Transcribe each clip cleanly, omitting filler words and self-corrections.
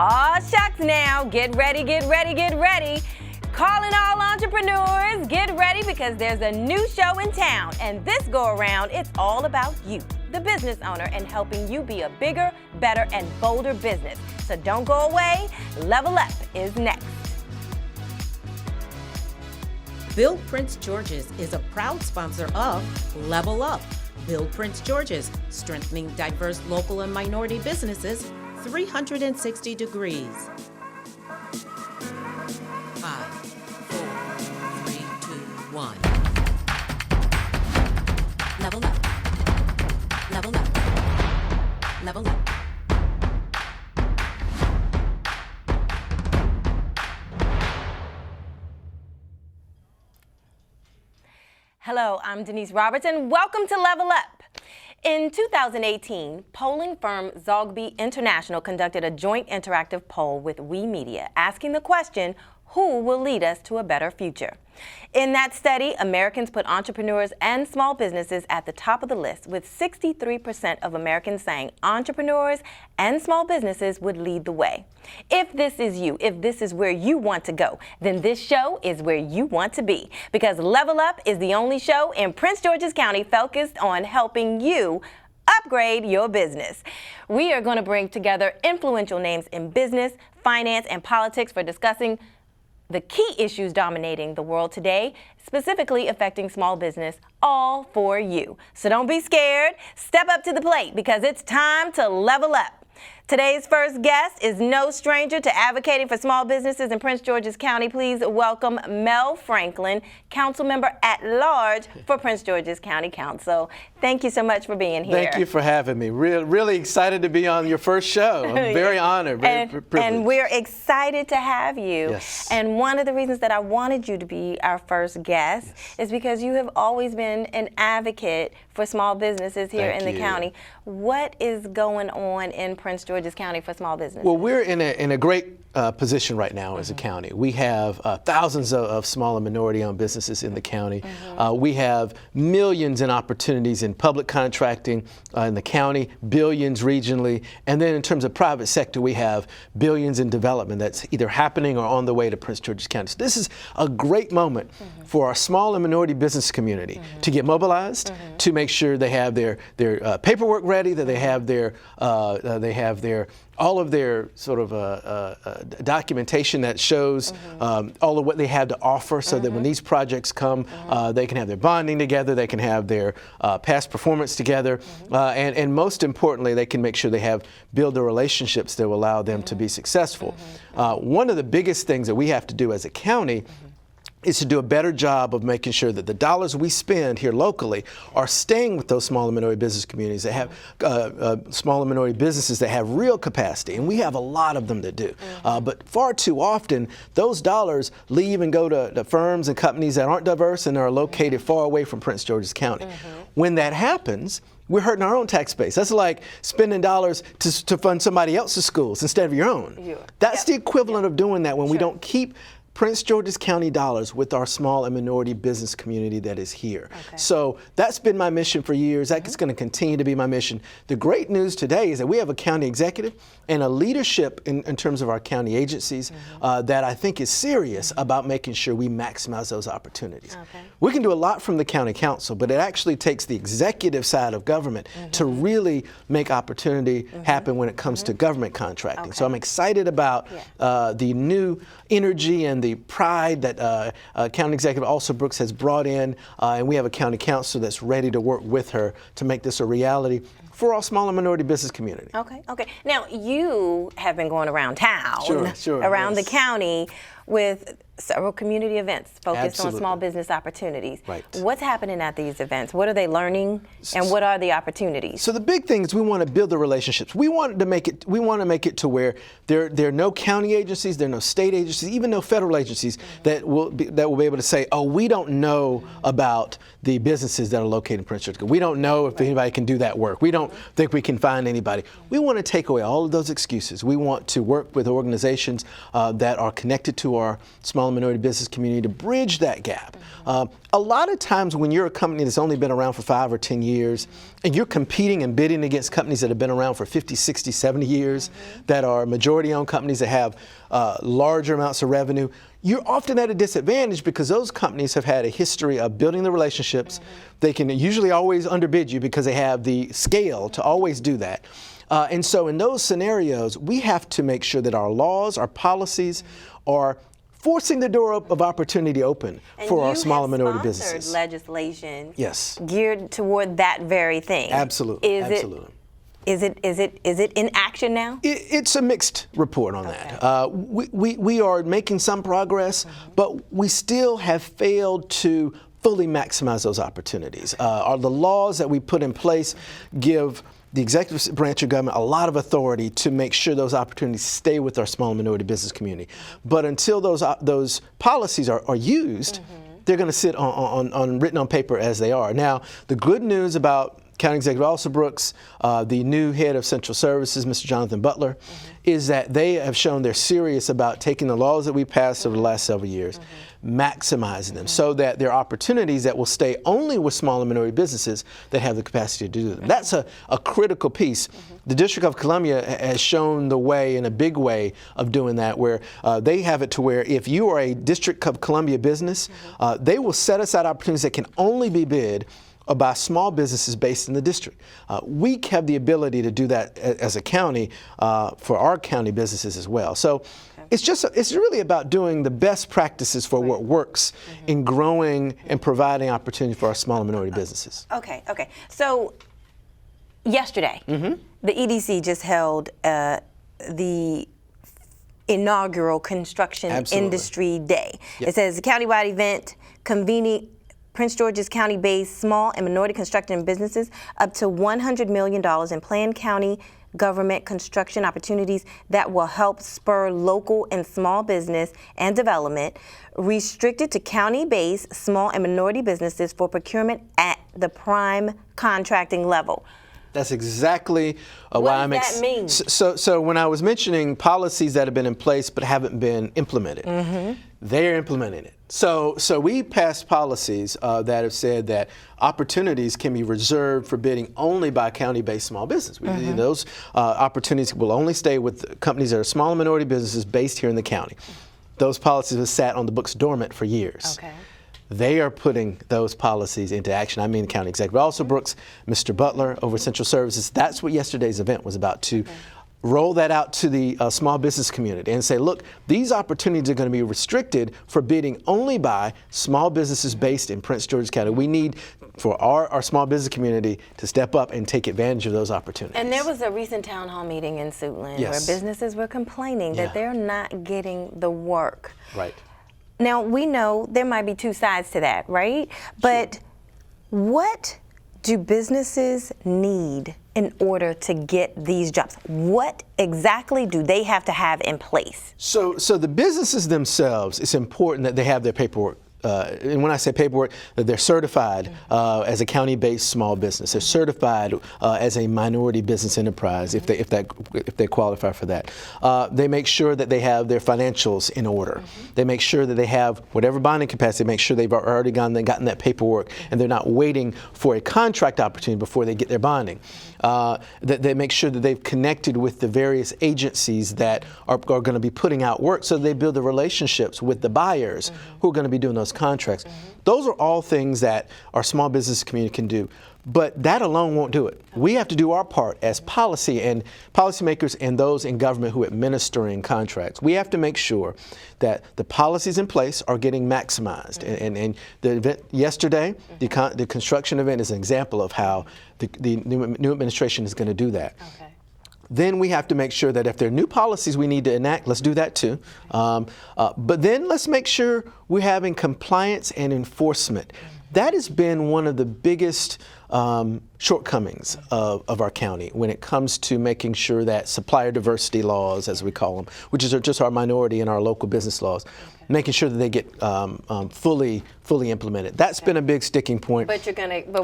Aw, shucks now. Get ready, get ready, get ready. Calling all entrepreneurs, get ready because there's a new show in town. And this go around, it's all about you, the business owner, and helping you be a bigger, better, and bolder business. So don't go away. Level Up is next. Build Prince George's is a proud sponsor of Level Up. Build Prince George's, strengthening diverse local and minority businesses 360 degrees. 5, 4, 3, 2, 1. Level up. Level up. Level up. Hello, I'm Denise Roberts, and welcome to Level Up. In 2018, polling firm Zogby International conducted a joint interactive poll with We Media, asking the question, who will lead us to a better future? In that study, Americans put entrepreneurs and small businesses at the top of the list, with 63% of Americans saying entrepreneurs and small businesses would lead the way. If this is you, if this is where you want to go, then this show is where you want to be, because Level Up is the only show in Prince George's County focused on helping you upgrade your business. We are going to bring together influential names in business, finance, and politics for discussing the key issues dominating the world today, specifically affecting small business, all for you. So don't be scared. Step up to the plate because it's time to level up. Today's first guest is no stranger to advocating for small businesses in Prince George's County. Please welcome Mel Franklin, council member at large for Prince George's County Council. Thank you so much for being here. Thank you for having me. Really excited to be on your first show. I'm very honored, very privileged. And we're excited to have you. Yes. And one of the reasons that I wanted you to be our first guest is because you have always been an advocate for small businesses here in the county. What is going on in Prince George's County for small businesses? Well, we're in a great position right now as a county. We have thousands of small and minority-owned businesses in the county. We have millions in opportunities in public contracting in the county, billions regionally, and then in terms of private sector, we have billions in development that's either happening or on the way to Prince George's County. So this is a great moment for our small and minority business community to get mobilized, to make sure they have their paperwork ready, that they have their all of their sort of documentation that shows all of what they have to offer, so that when these projects come, they can have their bonding together, they can have their past performance together, and most importantly, they can make sure they build the relationships that will allow them to be successful. One of the biggest things that we have to do as a county is to do a better job of making sure that the dollars we spend here locally are staying with those small and minority business communities that have small and minority businesses that have real capacity, and we have a lot of them that do. But far too often, those dollars leave and go to firms and companies that aren't diverse and are located far away from Prince George's County. When that happens, we're hurting our own tax base. That's like spending dollars to fund somebody else's schools instead of your own. That's the equivalent of doing that when we don't keep Prince George's County dollars with our small and minority business community that is here. So that's been my mission for years. That's going to continue to be my mission. The great news today is that we have a county executive and a leadership in terms of our county agencies that I think is serious about making sure we maximize those opportunities. We can do a lot from the county council, but it actually takes the executive side of government to really make opportunity happen when it comes to government contracting. So I'm excited about the new energy and the pride that County Executive Alsa Brooks has brought in, and we have a county council that's ready to work with her to make this a reality for our small and minority business community. Okay. Now, you have been going around town, around the county, with several community events focused on small business opportunities. What's happening at these events? What are they learning, and what are the opportunities? So the big thing is we want to build the relationships. We want to make it to where there are no county agencies, there are no state agencies, even no federal agencies that will be able to say, oh, we don't know about the businesses that are located in Prince George's County. We don't know if anybody can do that work. We don't think we can find anybody. We want to take away all of those excuses. We want to work with organizations that are connected to our small and minority business community to bridge that gap. A lot of times when you're a company that's only been around for 5 or 10 years and you're competing and bidding against companies that have been around for 50, 60, 70 years, that are majority-owned companies that have larger amounts of revenue, you're often at a disadvantage because those companies have had a history of building the relationships. They can usually always underbid you because they have the scale to always do that. And so in those scenarios, we have to make sure that our laws, our policies are forcing the door of opportunity open for our small and minority businesses. Legislation Yes. geared toward that very thing. Absolutely. Absolutely. Is it in action now? It's a mixed report on that. We are making some progress, but we still have failed to fully maximize those opportunities. The laws that we put in place give the executive branch of government a lot of authority to make sure those opportunities stay with our small and minority business community. But until those policies are used, they're going to sit written on paper as they are. Now, the good news about County Executive Officer Brooks, the new head of Central Services, Mr. Jonathan Butler, is that they have shown they're serious about taking the laws that we passed over the last several years, maximizing them so that there are opportunities that will stay only with small and minority businesses that have the capacity to do them. That's a critical piece. The District of Columbia has shown the way in a big way of doing that, where they have it to where if you are a District of Columbia business, they will set aside opportunities that can only be bid by small businesses based in the district. We have the ability to do that as a county for our county businesses as well. So it's really about doing the best practices for what works in growing and providing opportunity for our small and minority businesses. Okay. So yesterday, the EDC just held the inaugural Construction Industry Day. It says a countywide event convening Prince George's County-based small and minority construction businesses up to $100 million in planned county government construction opportunities that will help spur local and small business and development, restricted to county-based small and minority businesses for procurement at the prime contracting level. That's exactly why I'm What does that mean? So when I was mentioning policies that have been in place but haven't been implemented, they're implementing it. So we passed policies that have said that opportunities can be reserved for bidding only by county-based small business. Those opportunities will only stay with companies that are small and minority businesses based here in the county. Those policies have sat on the books dormant for years. They are putting those policies into action. I mean, the County Executive Officer Brooks, Mr. Butler over Central Services. That's what yesterday's event was about, to roll that out to the small business community and say, look, these opportunities are going to be restricted for bidding only by small businesses based in Prince George's County. We need for our small business community to step up and take advantage of those opportunities. And there was a recent town hall meeting in Suitland where businesses were complaining that they're not getting the work. Right. Now, we know there might be two sides to that, right? But what do businesses need in order to get these jobs? What exactly do they have to have in place? So the businesses themselves, it's important that they have their paperwork. And when I say paperwork, that they're certified as a county-based small business. They're certified as a minority business enterprise if they qualify for that. They make sure that they have their financials in order. They make sure that they have whatever bonding capacity. Make sure they've already gotten that paperwork, and they're not waiting for a contract opportunity before they get their bonding. That they make sure that they've connected with the various agencies that are going to be putting out work, so they build the relationships with the buyers who are going to be doing those contracts. Those are all things that our small business community can do. But that alone won't do it. We have to do our part as policymakers and those in government who are administering contracts. We have to make sure that the policies in place are getting maximized. And the event yesterday, the construction event, is an example of how the new administration is going to do that. Then we have to make sure that if there are new policies we need to enact, let's do that too. But then let's make sure we're having compliance and enforcement. That has been one of the biggest shortcomings of our county when it comes to making sure that supplier diversity laws, as we call them, which is just our minority and our local business laws, making sure that they get fully implemented. That's been a big sticking point. But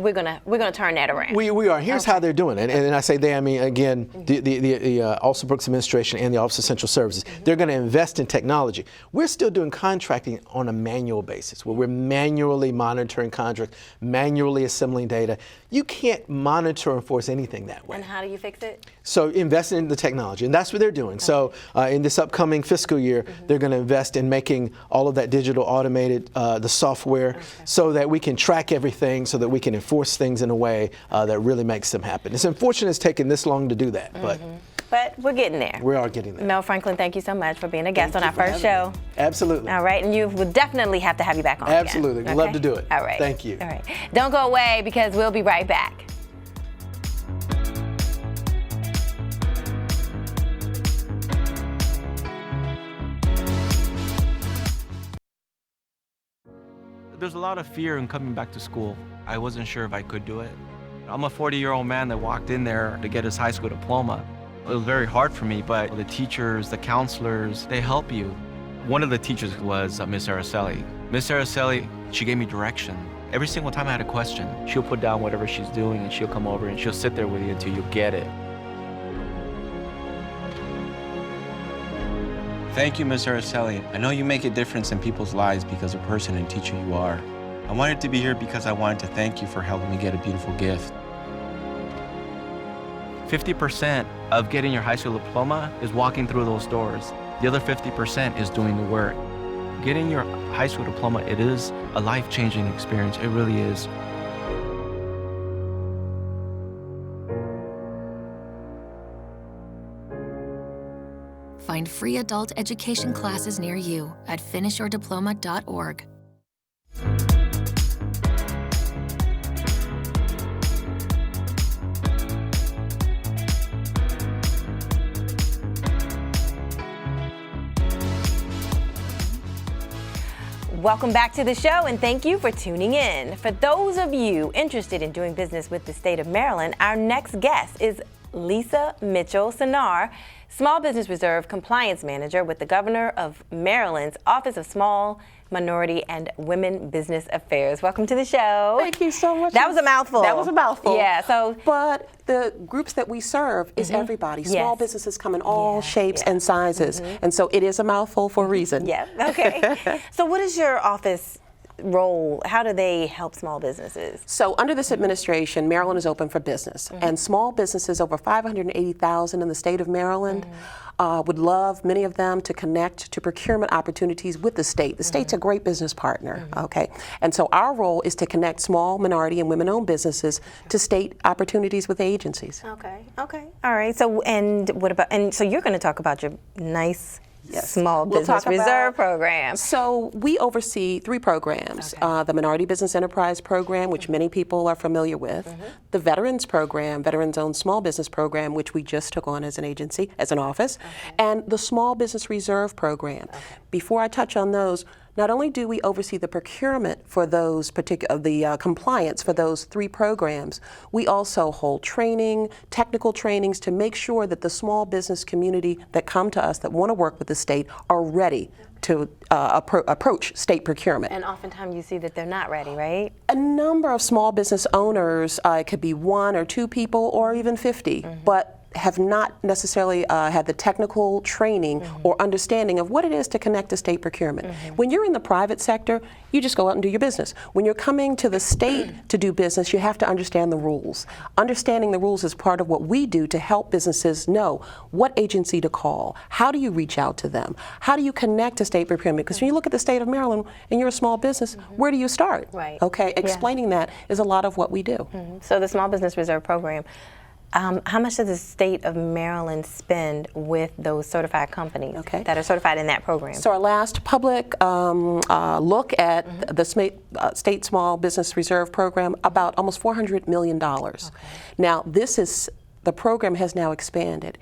we're gonna turn that around. We are. Here's how they're doing it, and I say they, I mean again, the Alston Brooks administration and the Office of Central Services. They're going to invest in technology. We're still doing contracting on a manual basis, where we're manually monitoring contracts, manually assembling data. You can't monitor or enforce anything that way. And how do you fix it? So investing in the technology, and that's what they're doing. Okay. So in this upcoming fiscal year, they're going to invest in making all of that digital automated, the software, so that we can track everything, so that we can enforce things in a way that really makes them happen. It's unfortunate it's taken this long to do that, but we're getting there. We are getting there. Mel Franklin, thank you so much for being a guest on our first show. Absolutely. All right, and you will definitely have to have you back on. Absolutely. Again. We'd love to do it. All right. Thank you. All right. Don't go away, because we'll be right back. There's a lot of fear in coming back to school. I wasn't sure if I could do it. I'm a 40-year-old man that walked in there to get his high school diploma. It was very hard for me, but the teachers, the counselors, they help you. One of the teachers was Miss Araceli. Miss Araceli, she gave me direction. Every single time I had a question, she'll put down whatever she's doing and she'll come over and she'll sit there with you until you get it. Thank you, Ms. Araceli. I know you make a difference in people's lives because of the person and teacher you are. I wanted to be here because I wanted to thank you for helping me get a beautiful gift. 50% of getting your high school diploma is walking through those doors. The other 50% is doing the work. Getting your high school diploma, it is a life-changing experience. It really is. Find free adult education classes near you at finishyourdiploma.org. Welcome back to the show, and thank you for tuning in. For those of you interested in doing business with the state of Maryland, our next guest is Lisa Mitchell Sennaar, Small Business Reserve Compliance Manager with the Governor of Maryland's Office of Small, Minority, and Women Business Affairs. Welcome to the show. Thank you so much. That was a mouthful. That was a mouthful. Yeah, so. But the groups that we serve is everybody. Small businesses come in all shapes and sizes. And so it is a mouthful for a reason. Yeah, okay. So what is your office role? How do they help small businesses? So under this administration, Maryland is open for business. And small businesses, over 580,000 in the state of Maryland, would love, many of them, to connect to procurement opportunities with the state. The state's a great business partner, okay? And so our role is to connect small, minority, and women-owned businesses to state opportunities with agencies. Okay, okay. All right, so and what about, and so you're going to talk about your nice Small Business Reserve Program. So we oversee 3 programs. The Minority Business Enterprise Program, which many people are familiar with. The Veterans Program, Veterans-Owned Small Business Program, which we just took on as an agency, as an office. And the Small Business Reserve Program. Before I touch on those, not only do we oversee the procurement for those particular, compliance for those 3 programs, we also hold training, technical trainings to make sure that the small business community that come to us that want to work with the state are ready to approach state procurement. And oftentimes you see that they're not ready, right? A number of small business owners, it could be 1 or 2 people or even 50, but have not necessarily had the technical training or understanding of what it is to connect to state procurement. When you're in the private sector, you just go out and do your business. When you're coming to the state to do business, you have to understand the rules. Understanding the rules is part of what we do to help businesses know what agency to call. How do you reach out to them? How do you connect to state procurement? Because when you look at the state of Maryland and you're a small business, where do you start? Right. Okay, explaining that is a lot of what we do. So the Small Business Reserve Program, how much does the state of Maryland spend with those certified companies that are certified in that program? So our last public look at the State Small Business Reserve Program, about almost $400 million. Now, the program has now expanded.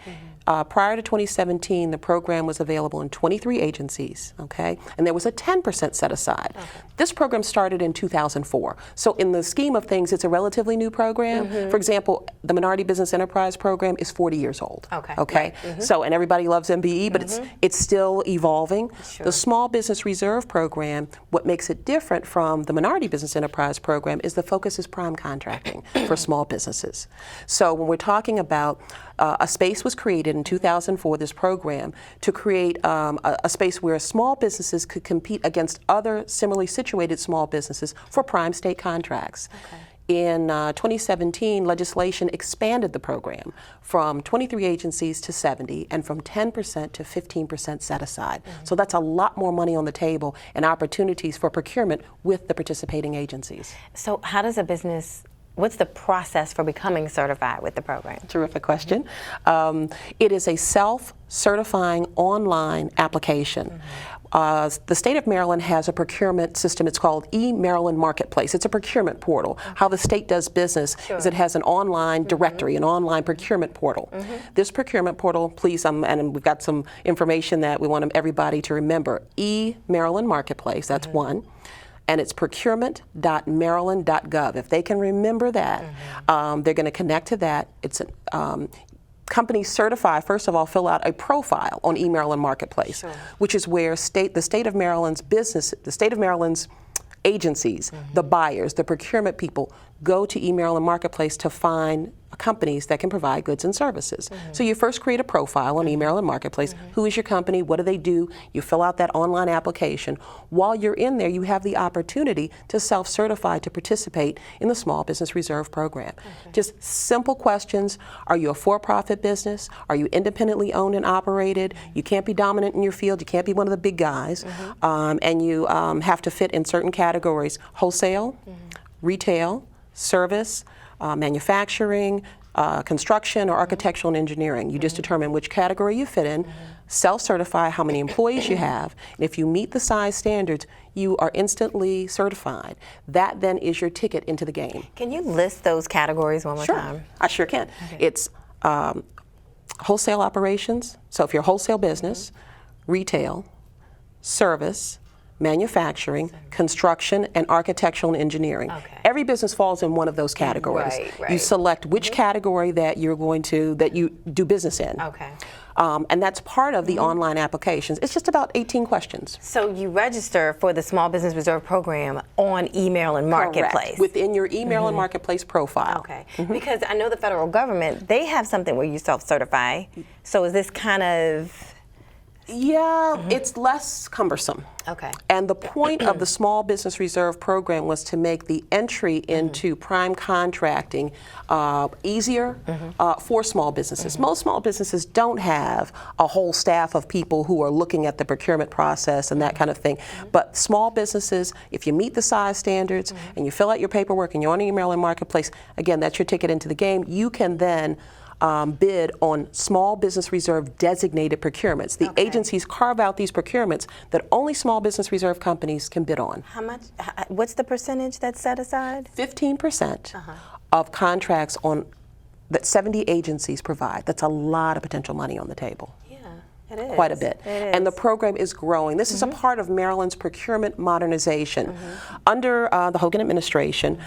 prior to 2017, the program was available in 23 agencies, okay? And there was a 10% set aside. Okay. This program started in 2004. So in the scheme of things, it's a relatively new program. For example, the Minority Business Enterprise Program is 40 years old. Okay. Okay? Right. So, and everybody loves MBE, but it's still evolving. Sure. The Small Business Reserve Program, what makes it different from the Minority Business Enterprise Program is the focus is prime contracting for small businesses. So when we're talking about a space was created in 2004, this program, to create a space where small businesses could compete against other similarly situated small businesses for prime state contracts. Okay. In 2017, legislation expanded the program from 23 agencies to 70 and from 10% to 15% set aside. So that's a lot more money on the table and opportunities for procurement with the participating agencies. So how does a business, what's the process for becoming certified with the program? Terrific question. It is a self-certifying online application. The state of Maryland has a procurement system. It's called eMaryland Marketplace. It's a procurement portal. How the state does business is it has an online directory, an online procurement portal. This procurement portal, please, and we've got some information that we want everybody to remember. eMaryland Marketplace, that's one. And it's procurement.maryland.gov. If they can remember that, they're going to connect to that. It's companies certify, first of all, fill out a profile on eMaryland Marketplace, which is where the state of Maryland's agencies, the buyers, the procurement people, go to eMaryland Marketplace to find companies that can provide goods and services. So you first create a profile on eMaryland Marketplace. Who is your company? What do they do? You fill out that online application. While you're in there, you have the opportunity to self-certify to participate in the Small Business Reserve Program. Just simple questions. Are you a for-profit business? Are you independently owned and operated? You can't be dominant in your field. You can't be one of the big guys. And you have to fit in certain categories: wholesale, retail, service, manufacturing, construction, or architectural and engineering. You just determine which category you fit in, self-certify how many employees you have, and if you meet the size standards, you are instantly certified. That then is your ticket into the game. Can you list those categories one more time? I sure can. It's wholesale operations, so if you're a wholesale business, retail, service, manufacturing, construction, and architectural and engineering. Every business falls in one of those categories. You select which category that you're going to, that you do business in. And that's part of the online applications. It's just about 18 questions. So you register for the Small Business Reserve Program on eMaryland Marketplace. Correct. Within your eMaryland Marketplace profile. Because I know the federal government, they have something where you self-certify. So is this kind of... Yeah, it's less cumbersome. And the point of the Small Business Reserve Program was to make the entry into prime contracting easier for small businesses. Most small businesses don't have a whole staff of people who are looking at the procurement process and that kind of thing. But small businesses, if you meet the size standards and you fill out your paperwork and you're on eMaryland Marketplace, again, that's your ticket into the game. You can then bid on Small Business Reserve designated procurements. The agencies carve out these procurements that only Small Business Reserve companies can bid on. How much? What's the percentage that's set aside? 15% of contracts that 70 agencies provide. That's a lot of potential money on the table. It is. Quite a bit. And the program is growing. This is a part of Maryland's procurement modernization. Under the Hogan administration,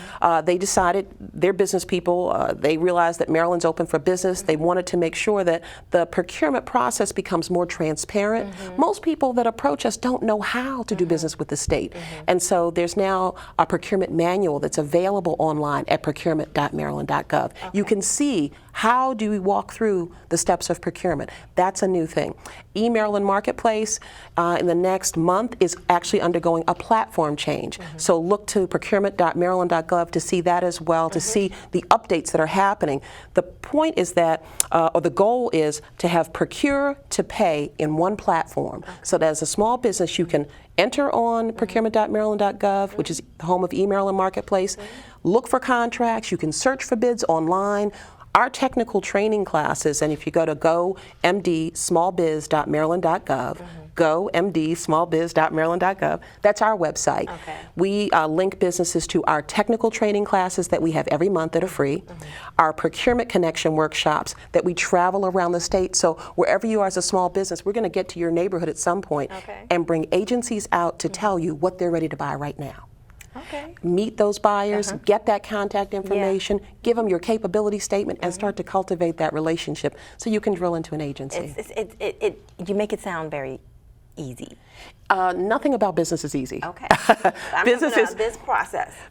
they decided, their business people, they realized that Maryland's open for business. They wanted to make sure that the procurement process becomes more transparent. Most people that approach us don't know how to do business with the state. And so there's now a procurement manual that's available online at procurement.maryland.gov. You can see how do we walk through the steps of procurement. That's a new thing. eMaryland Marketplace in the next month is actually undergoing a platform change. So look to procurement.maryland.gov to see that as well, to see the updates that are happening. The point is that, or the goal is to have procure to pay in one platform, so that as a small business you can enter on procurement.maryland.gov, which is the home of eMaryland Marketplace, look for contracts, you can search for bids online. Our technical training classes, and if you go to gomdsmallbiz.maryland.gov, gomdsmallbiz.maryland.gov. That's our website. Okay. We link businesses to our technical training classes that we have every month that are free, our procurement connection workshops that we travel around the state. So wherever you are as a small business, we're going to get to your neighborhood at some point and bring agencies out to tell you what they're ready to buy right now. Okay. Meet those buyers, get that contact information, give them your capability statement, and start to cultivate that relationship so you can drill into an agency. You make it sound very easy. Nothing about business is easy. Okay.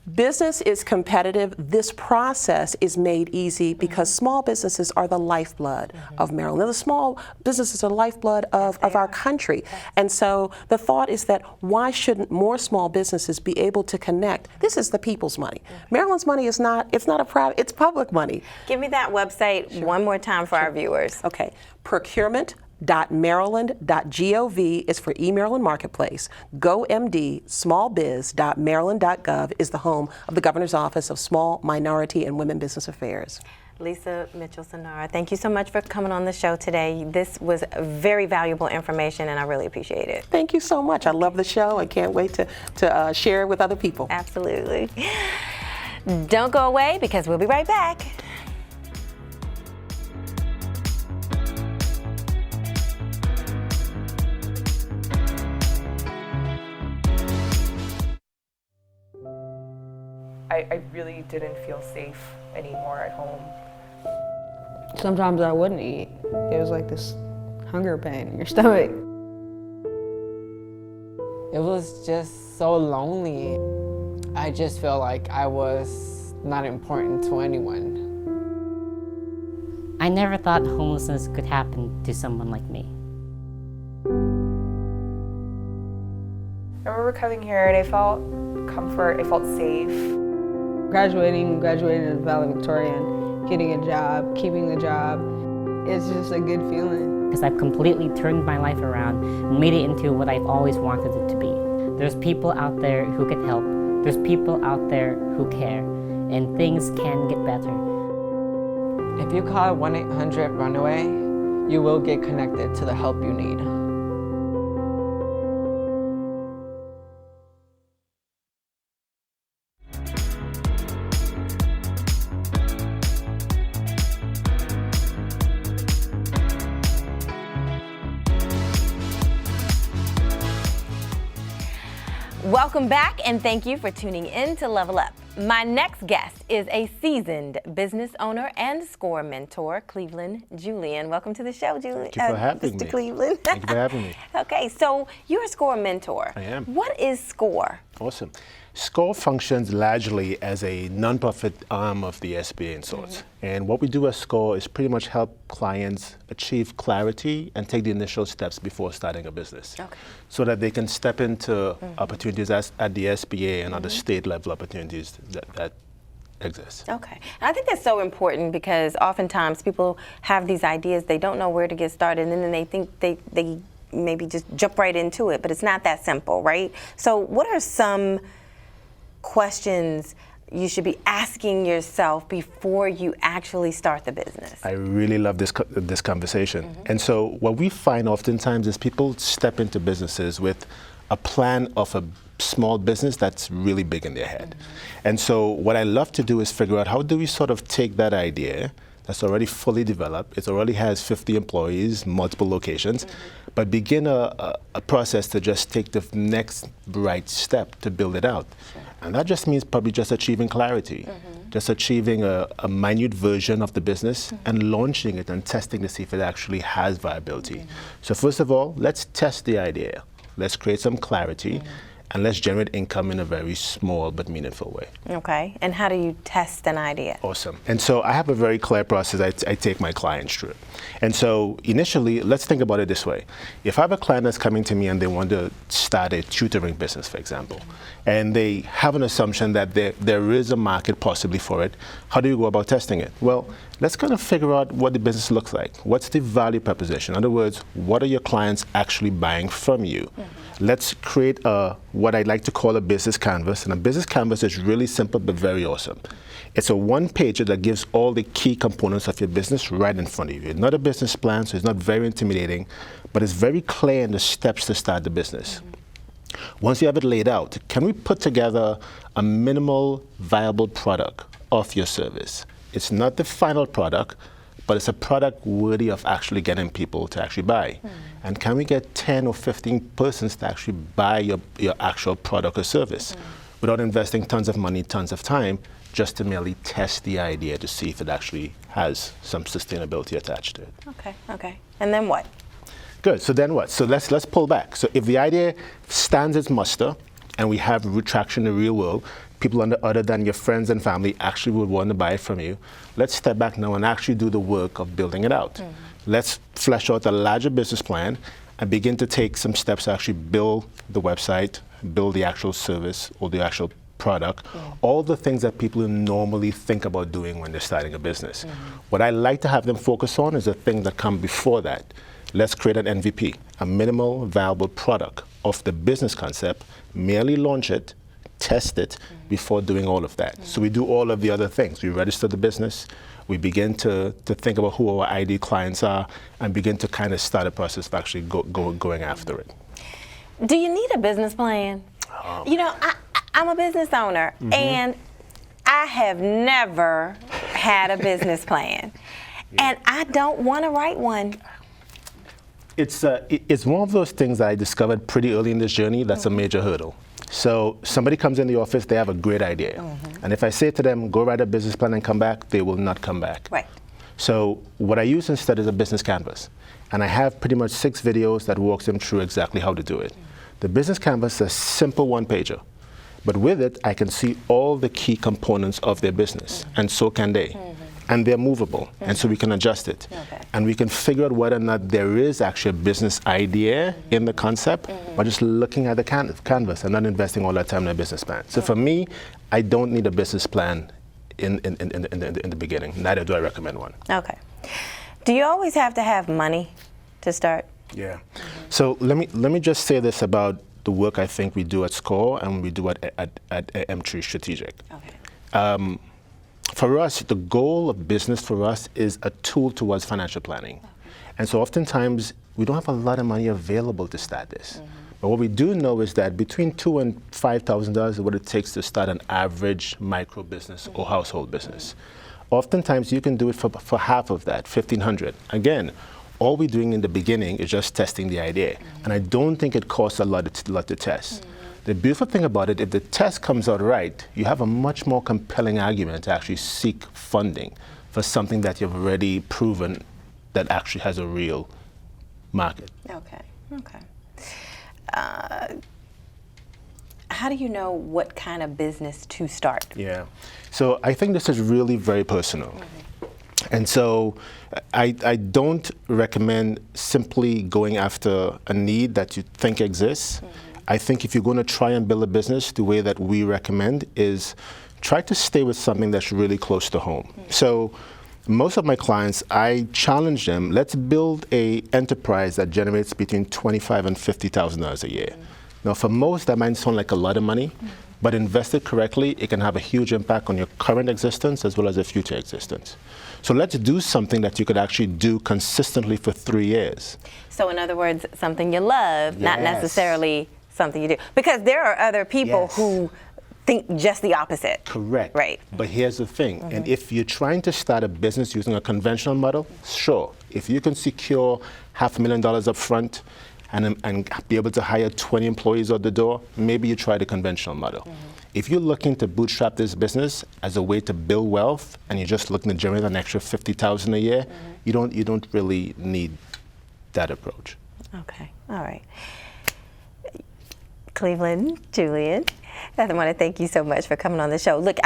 This is competitive. This process is made easy because small businesses are the lifeblood of Maryland. They're the small businesses are the lifeblood of our country. And so the thought is that why shouldn't more small businesses be able to connect? This is the people's money. Maryland's money is not, it's not a private, it's public money. Give me that website one more time for our viewers. Okay. Procurement.maryland.gov is for eMaryland Marketplace. GoMDSmallBiz.maryland.gov is the home of the Governor's Office of Small, Minority, and Women Business Affairs. Lisa Mitchell Sennaar, thank you so much for coming on the show today. This was very valuable information, and I really appreciate it. Thank you so much. I love the show. I can't wait to share it with other people. Absolutely. Don't go away because we'll be right back. I really didn't feel safe anymore at home. Sometimes I wouldn't eat. It was like this hunger pain in your stomach. It was just so lonely. I just felt like I was not important to anyone. I never thought homelessness could happen to someone like me. I remember coming here and I felt comfort, I felt safe. Graduating to valedictorian, getting a job, keeping the job, it's just a good feeling. Because I've completely turned my life around and made it into what I've always wanted it to be. There's people out there who can help. There's people out there who care. And things can get better. If you call 1-800-RUNAWAY, you will get connected to the help you need. Welcome back, and thank you for tuning in to Level Up. My next guest is a seasoned business owner and SCORE mentor, Cleveland Julian. Welcome to the show, Julian. Thank you for having me. Mr. Cleveland. Thank you for having me. Okay, so you're a SCORE mentor. I am. What is SCORE? Awesome. SCORE functions largely as a nonprofit arm of the SBA in sorts. And what we do at SCORE is pretty much help clients achieve clarity and take the initial steps before starting a business. Okay. So that they can step into opportunities at the SBA and other state level opportunities that exist. Okay. And I think that's so important because oftentimes people have these ideas, they don't know where to get started, and then they think they maybe just jump right into it, but it's not that simple, right? So what are some questions you should be asking yourself before you actually start the business? I really love this conversation. And so what we find oftentimes is people step into businesses with a plan of a small business that's really big in their head. And so what I love to do is figure out how do we sort of take that idea that's already fully developed, it already has 50 employees, multiple locations, but begin a process to just take the next right step to build it out. And that just means probably just achieving clarity, just achieving a minute version of the business and launching it and testing to see if it actually has viability. So first of all, let's test the idea. Let's create some clarity and let's generate income in a very small but meaningful way. Okay. And how do you test an idea? Awesome. And so I have a very clear process I take my clients through. And so initially, let's think about it this way. If I have a client that's coming to me and they want to start a tutoring business, for example, and they have an assumption that there is a market possibly for it, how do you go about testing it? Well, let's kind of figure out what the business looks like. What's the value proposition? In other words, what are your clients actually buying from you? Let's create what I like to call a business canvas. And a business canvas is really simple but very awesome. It's a one-pager that gives all the key components of your business right in front of you. It's not a business plan, so it's not very intimidating, but it's very clear in the steps to start the business. Once you have it laid out, can we put together a minimal viable product of your service? It's not the final product, but it's a product worthy of actually getting people to actually buy. And can we get 10 or 15 persons to actually buy your actual product or service without investing tons of money, tons of time, just to merely test the idea to see if it actually has some sustainability attached to it. Okay. And then what? Good, so then what? So let's pull back. So if the idea stands its muster and we have traction in the real world, people other than your friends and family actually would want to buy it from you, let's step back now and actually do the work of building it out. Let's flesh out a larger business plan and begin to take some steps to actually build the website, build the actual service or the actual product, all the things that people normally think about doing when they're starting a business. What I like to have them focus on is the things that come before that. Let's create an MVP, a minimal viable product of the business concept, merely launch it, test it before doing all of that. So we do all of the other things. We register the business, we begin to think about who our ID clients are, and begin to kind of start a process of actually going after it. Do you need a business plan? You know, I'm a business owner, and I have never had a business plan, and I don't want to write one. It's one of those things that I discovered pretty early in this journey that's a major hurdle. So somebody comes in the office, they have a great idea. And if I say to them, go write a business plan and come back, they will not come back. Right. So what I use instead is a business canvas. And I have pretty much 6 videos that walks them through exactly how to do it. The business canvas is a simple one-pager. But with it, I can see all the key components of their business, and so can they. And they're movable, and so we can adjust it. And we can figure out whether or not there is actually a business idea in the concept by just looking at the canvas and not investing all that time in a business plan. So for me, I don't need a business plan in the beginning. Neither do I recommend one. Okay. Do you always have to have money to start? Yeah. So let me just say this about the work I think we do at SCORE and we do at M3 Strategic. Okay. For us, the goal of business for us is a tool towards financial planning. And so oftentimes, we don't have a lot of money available to start this. But what we do know is that between $2,000 and $5,000 is what it takes to start an average micro business or household business. Oftentimes, you can do it for half of that, $1,500. Again, all we're doing in the beginning is just testing the idea. And I don't think it costs a lot to test. The beautiful thing about it, if the test comes out right, you have a much more compelling argument to actually seek funding for something that you've already proven that actually has a real market. Okay. How do you know what kind of business to start? Yeah. So I think this is really very personal. And so I don't recommend simply going after a need that you think exists. I think if you're going to try and build a business, the way that we recommend is try to stay with something that's really close to home. So most of my clients, I challenge them, let's build a enterprise that generates between $25,000 and $50,000 a year. Now for most, that might sound like a lot of money, but invested correctly, it can have a huge impact on your current existence as well as your future existence. So let's do something that you could actually do consistently for 3 years. So in other words, something you love, not necessarily something you do. Because there are other people who think just the opposite. Correct. Right. But here's the thing, and if you're trying to start a business using a conventional model, sure. If you can secure $500,000 up front and be able to hire 20 employees out the door, maybe you try the conventional model. If you're looking to bootstrap this business as a way to build wealth and you're just looking to generate an extra $50,000 a year, you don't really need that approach. Okay. All right. Cleveland, Julian, I want to thank you so much for coming on the show. Look,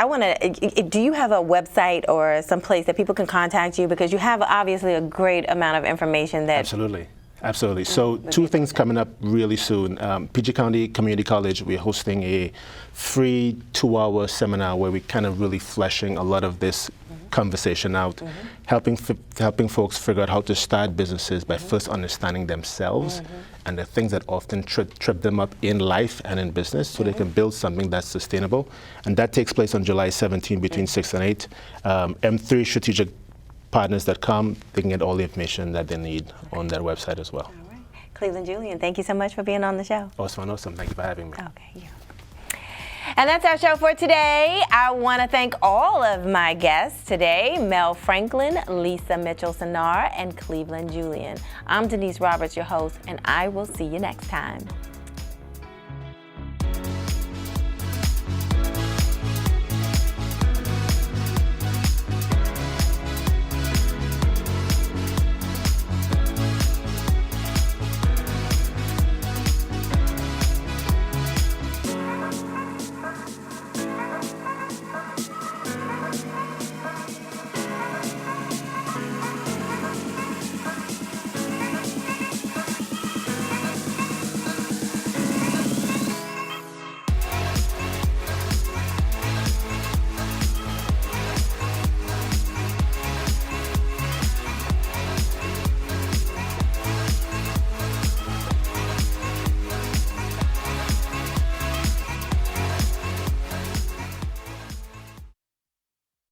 do you have a website or some place that people can contact you? Because you have obviously a great amount of information that... Absolutely. So 2 things coming up really soon. PG County Community College, we're hosting a free 2-hour seminar where we're kind of really fleshing a lot of this conversation out, helping folks figure out how to start businesses by first understanding themselves and the things that often trip them up in life and in business, so they can build something that's sustainable. And that takes place on July 17 between 6 and 8. M3 Strategic Partners.com, they can get all the information that they need on their website as well. All right. Cleveland Julian, thank you so much for being on the show. Awesome. Thank you for having me. Okay. Yeah. And that's our show for today. I want to thank all of my guests today, Mel Franklin, Lisa Mitchell Sennaar, and Cleveland Julian. I'm Denise Roberts, your host, and I will see you next time.